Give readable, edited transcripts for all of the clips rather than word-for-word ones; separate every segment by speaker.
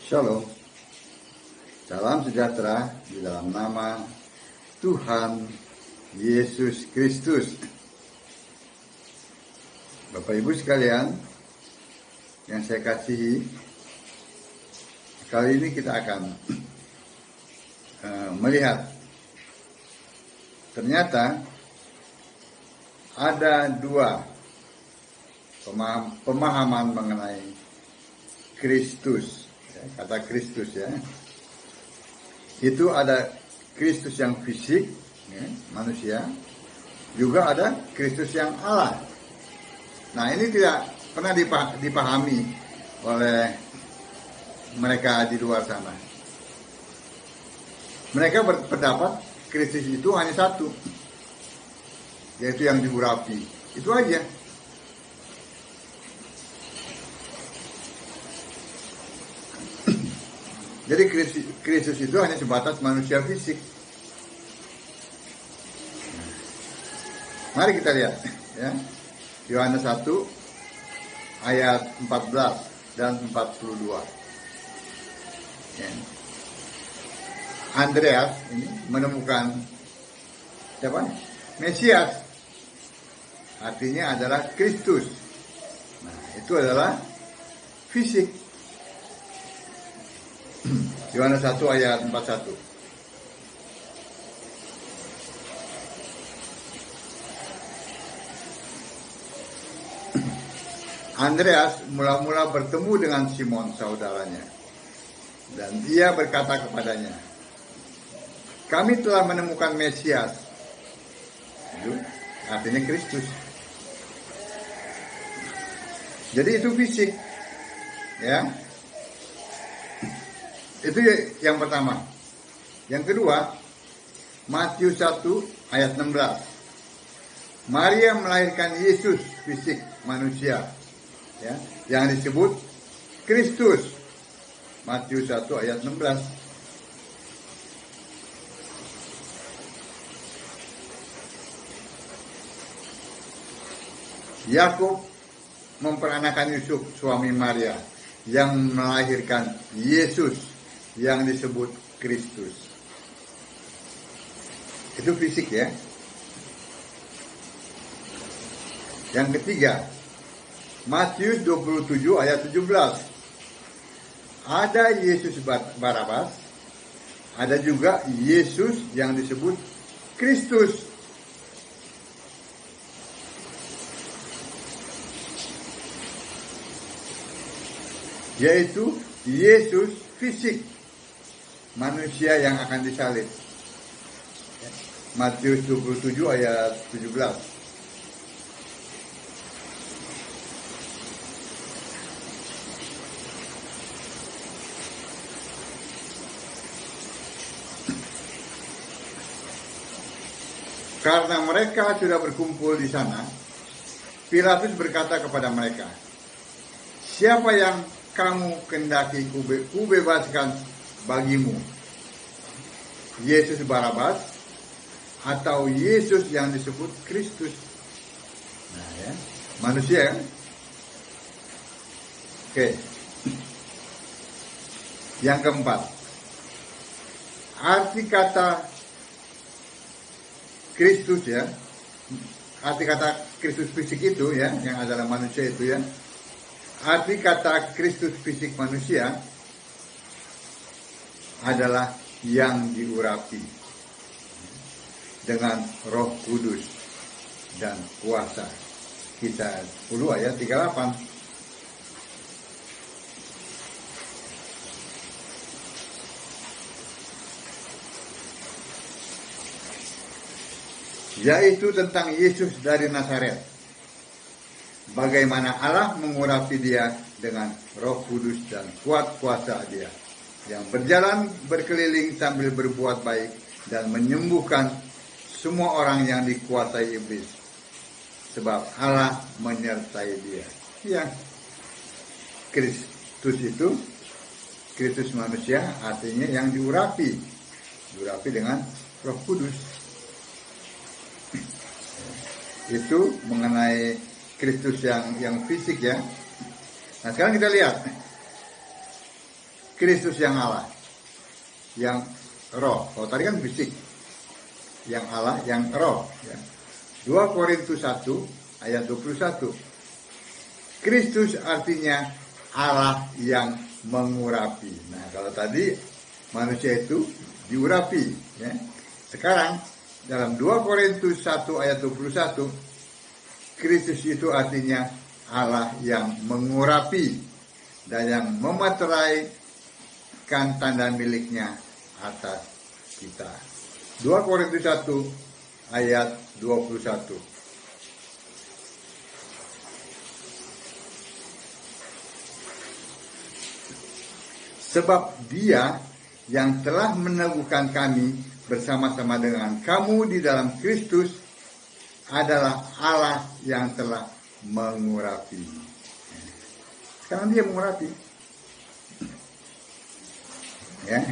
Speaker 1: Shalom, salam sejahtera di dalam nama Tuhan Yesus Kristus. Bapak Ibu sekalian yang saya kasihi, kali ini kita akan melihat ternyata ada dua pemahaman mengenai Kristus. Kata Kristus ya, itu ada Kristus yang fisik ya, manusia, juga ada Kristus yang Allah. Nah, ini tidak pernah dipahami oleh mereka di luar sana. Mereka berpendapat Kristus itu hanya satu, yaitu yang diurapi. Itu aja. Jadi Kristus itu hanya sebatas manusia fisik. Mari kita lihat ya. Yohanes 1 ayat 14 dan 42. Ya. Andreas ini menemukan siapa? Mesias. Artinya adalah Kristus. Nah, itu adalah fisik. Yohanes 1 ayat 41. Andreas mula-mula bertemu dengan Simon saudaranya, dan dia berkata kepadanya, "Kami telah menemukan Mesias." Itu artinya Kristus. Jadi itu fisik, ya. Itu yang pertama. Yang kedua, Matius 1 ayat 16. Maria melahirkan Yesus fisik manusia, ya, yang disebut Kristus. Matius 1 ayat 16. Yakub memperanakan Yusuf, suami Maria, yang melahirkan Yesus yang disebut Kristus. Itu fisik ya. Yang ketiga, Matius 27 ayat 17. Ada Yesus Barabas, ada juga Yesus yang disebut Kristus. Yaitu Yesus fisik, manusia yang akan disalib. Matius 27 ayat 17. Karena mereka sudah berkumpul di sana, Pilatus berkata kepada mereka, "Siapa yang kamu kendaki kubebaskan bagimu, Yesus Barabas atau Yesus yang disebut Kristus?" Nah ya, manusia kan? Oke. Yang keempat, arti kata Kristus ya, arti kata Kristus fisik itu ya, yang adalah manusia itu ya. Arti kata Kristus fisik manusia adalah yang diurapi dengan Roh Kudus dan kuasa. Kisah 10 ayat 38. Yaitu tentang Yesus dari Nazaret. Bagaimana Allah mengurapi dia dengan Roh Kudus dan kuat kuasa dia, yang berjalan berkeliling sambil berbuat baik dan menyembuhkan semua orang yang dikuasai iblis, sebab Allah menyertai dia. Ya, Kristus itu, Kristus manusia artinya yang diurapi dengan Roh Kudus. Itu mengenai Kristus yang fisik ya. Nah sekarang kita lihat Kristus yang Allah, yang roh. Kalau tadi kan fisik, yang Allah, yang roh. Ya. 2 Korintus 1 ayat 21. Kristus artinya Allah yang mengurapi. Nah, kalau tadi manusia itu diurapi. Ya. Sekarang dalam 2 Korintus 1 ayat 21, Kristus itu artinya Allah yang mengurapi dan yang memeteraikan tanda miliknya atas kita. 2 Korintus 1 ayat 21. Sebab Dia yang telah meneguhkan kami bersama-sama dengan kamu di dalam Kristus adalah Allah yang telah mengurapi. Sekarang Dia mengurapi. Ya.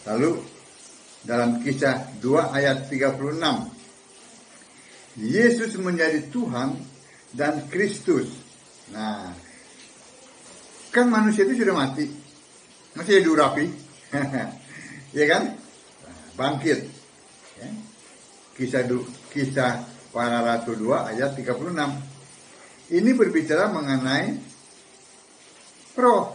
Speaker 1: Lalu dalam Kisah 2 ayat 36, Yesus menjadi Tuhan dan Kristus. Nah, kan manusia itu sudah mati, masih diurapi, ya kan? Bangkit. Ya. Kisah Para Rasul 2 ayat 36. Ini berbicara mengenai roh.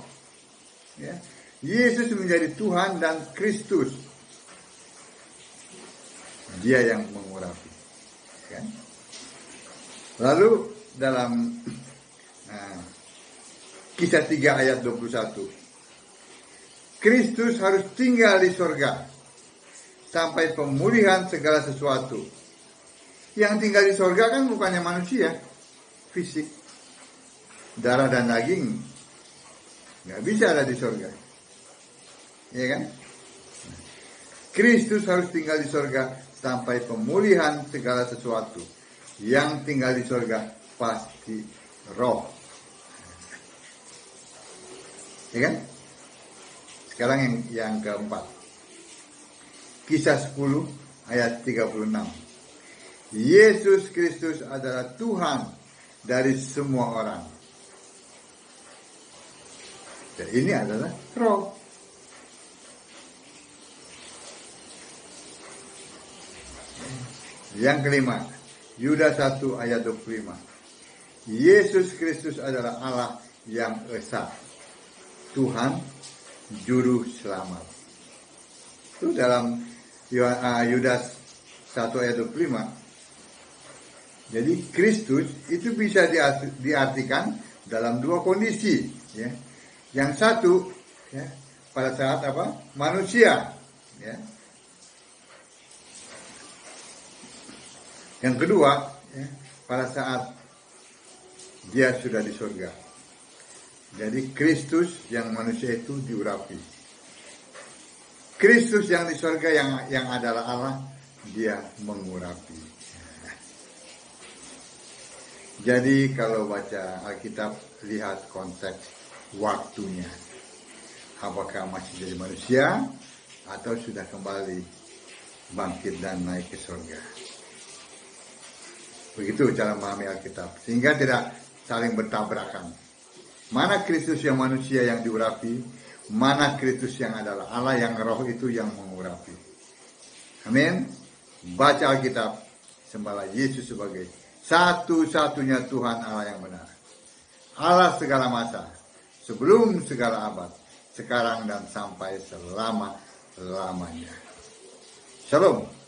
Speaker 1: Ya. Yesus menjadi Tuhan dan Kristus. Dia yang mengurapi. Kan? Lalu dalam Kisah 3 ayat 21. Kristus harus tinggal di surga sampai pemulihan segala sesuatu. Yang tinggal di surga kan bukannya manusia, fisik, darah dan daging, nggak bisa ada di surga, ya kan? Kristus harus tinggal di surga sampai pemulihan segala sesuatu. Yang tinggal di surga pasti roh, ya kan? Sekarang yang keempat, Kisah 10 ayat 36. Yesus Kristus adalah Tuhan dari semua orang. Dan ini adalah roh. Yang kelima, Yudas 1 ayat 25. Yesus Kristus adalah Allah yang esa, Tuhan Juru Selamat. Itu dalam Yudas 1 ayat 25. Jadi Kristus itu bisa diartikan dalam dua kondisi. Ya. Yang satu, ya, pada saat apa? Manusia. Ya. Yang kedua, ya, pada saat dia sudah di surga. Jadi Kristus yang manusia itu diurapi. Kristus yang di surga yang adalah Allah, dia mengurapi. Jadi kalau baca Alkitab, lihat konteks waktunya. Apakah masih jadi manusia atau sudah kembali bangkit dan naik ke surga. Begitu cara memahami Alkitab. Sehingga tidak saling bertabrakan. Mana Kristus yang manusia yang diurapi, mana Kristus yang adalah Allah yang roh itu yang mengurapi. Amin. Baca Alkitab, sembahlah Yesus sebagai satu-satunya Tuhan Allah yang benar. Allah segala masa, sebelum segala abad, sekarang dan sampai selama-lamanya. Shalom.